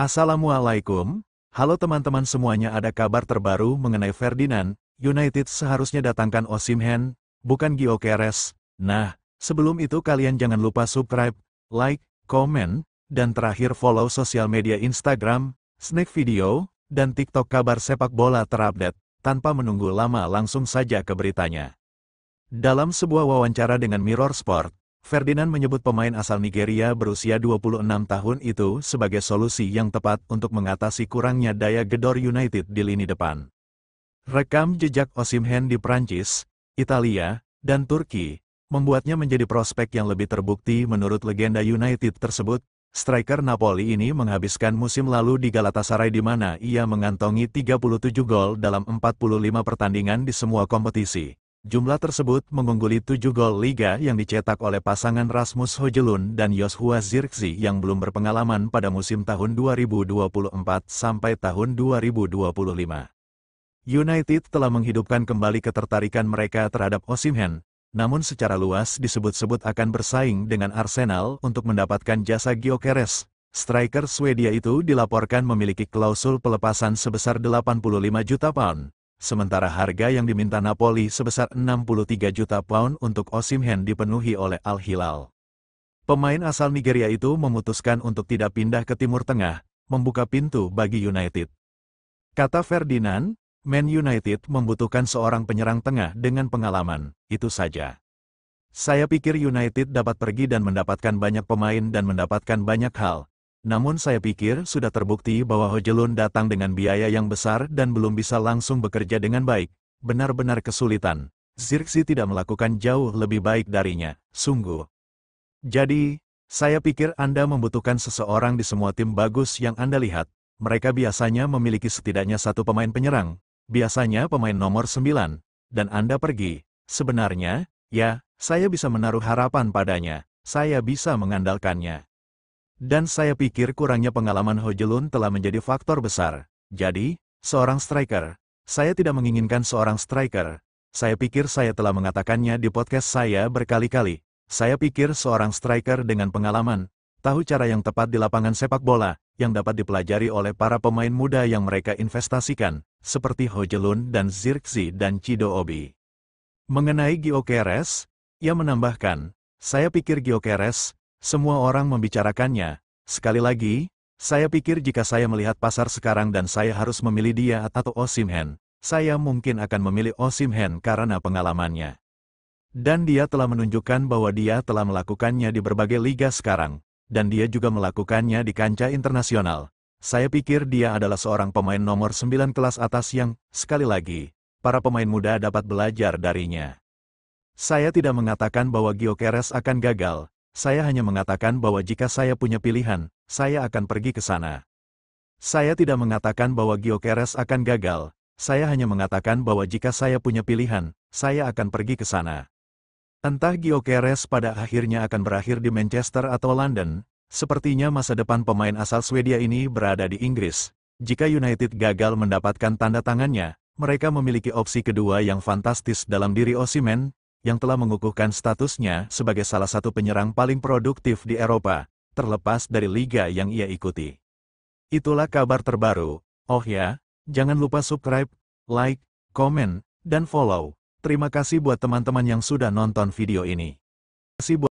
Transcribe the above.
Assalamualaikum, halo teman-teman semuanya, ada kabar terbaru mengenai Ferdinand. United seharusnya datangkan Osimhen, bukan Gyökeres. Nah, sebelum itu kalian jangan lupa subscribe, like, komen, dan terakhir follow sosial media Instagram, Snack Video, dan TikTok kabar sepak bola terupdate. Tanpa menunggu lama langsung saja ke beritanya. Dalam sebuah wawancara dengan Mirror Sport, Ferdinand menyebut pemain asal Nigeria berusia 26 tahun itu sebagai solusi yang tepat untuk mengatasi kurangnya daya gedor United di lini depan. Rekam jejak Osimhen di Prancis, Italia, dan Turki membuatnya menjadi prospek yang lebih terbukti menurut legenda United tersebut. Striker Napoli ini menghabiskan musim lalu di Galatasaray di mana ia mengantongi 37 gol dalam 45 pertandingan di semua kompetisi. Jumlah tersebut mengungguli 7 gol Liga yang dicetak oleh pasangan Rasmus Højlund dan Joshua Zirkzee yang belum berpengalaman pada musim tahun 2024 sampai tahun 2025. United telah menghidupkan kembali ketertarikan mereka terhadap Osimhen, namun secara luas disebut-sebut akan bersaing dengan Arsenal untuk mendapatkan jasa Gyökeres. Striker Swedia itu dilaporkan memiliki klausul pelepasan sebesar 85 juta pound. Sementara harga yang diminta Napoli sebesar 63 juta pound untuk Osimhen dipenuhi oleh Al Hilal. Pemain asal Nigeria itu memutuskan untuk tidak pindah ke Timur Tengah, membuka pintu bagi United. Kata Ferdinand, Man United membutuhkan seorang penyerang tengah dengan pengalaman, itu saja. Saya pikir United dapat pergi dan mendapatkan banyak pemain dan mendapatkan banyak hal. Namun saya pikir sudah terbukti bahwa Højlund datang dengan biaya yang besar dan belum bisa langsung bekerja dengan baik. Benar-benar kesulitan. Zirkzee tidak melakukan jauh lebih baik darinya, sungguh. Jadi, saya pikir Anda membutuhkan seseorang di semua tim bagus yang Anda lihat. Mereka biasanya memiliki setidaknya satu pemain penyerang. Biasanya pemain nomor 9, dan Anda pergi. Sebenarnya, ya, saya bisa menaruh harapan padanya. Saya bisa mengandalkannya. Dan saya pikir kurangnya pengalaman Højlund telah menjadi faktor besar. Jadi, seorang striker. Saya tidak menginginkan seorang striker. Saya pikir saya telah mengatakannya di podcast saya berkali-kali. Saya pikir seorang striker dengan pengalaman, tahu cara yang tepat di lapangan sepak bola, yang dapat dipelajari oleh para pemain muda yang mereka investasikan, seperti Højlund dan Zirkzee dan Chido Obi. Mengenai Gyökeres, ia menambahkan, saya pikir Gyökeres, semua orang membicarakannya. Sekali lagi, saya pikir jika saya melihat pasar sekarang dan saya harus memilih dia atau Osimhen, saya mungkin akan memilih Osimhen karena pengalamannya. Dan dia telah menunjukkan bahwa dia telah melakukannya di berbagai liga sekarang, dan dia juga melakukannya di kancah internasional. Saya pikir dia adalah seorang pemain nomor 9 kelas atas yang, sekali lagi, para pemain muda dapat belajar darinya. Saya tidak mengatakan bahwa Gyökeres akan gagal, saya hanya mengatakan bahwa jika saya punya pilihan, saya akan pergi ke sana. Saya tidak mengatakan bahwa Gyökeres akan gagal, saya hanya mengatakan bahwa jika saya punya pilihan, saya akan pergi ke sana. Entah Gyökeres pada akhirnya akan berakhir di Manchester atau London, sepertinya masa depan pemain asal Swedia ini berada di Inggris. Jika United gagal mendapatkan tanda tangannya, mereka memiliki opsi kedua yang fantastis dalam diri Osimhen, yang telah mengukuhkan statusnya sebagai salah satu penyerang paling produktif di Eropa, terlepas dari liga yang ia ikuti. Itulah kabar terbaru. Oh ya, jangan lupa subscribe, like, komen, dan follow. Terima kasih buat teman-teman yang sudah nonton video ini. Terima kasih buat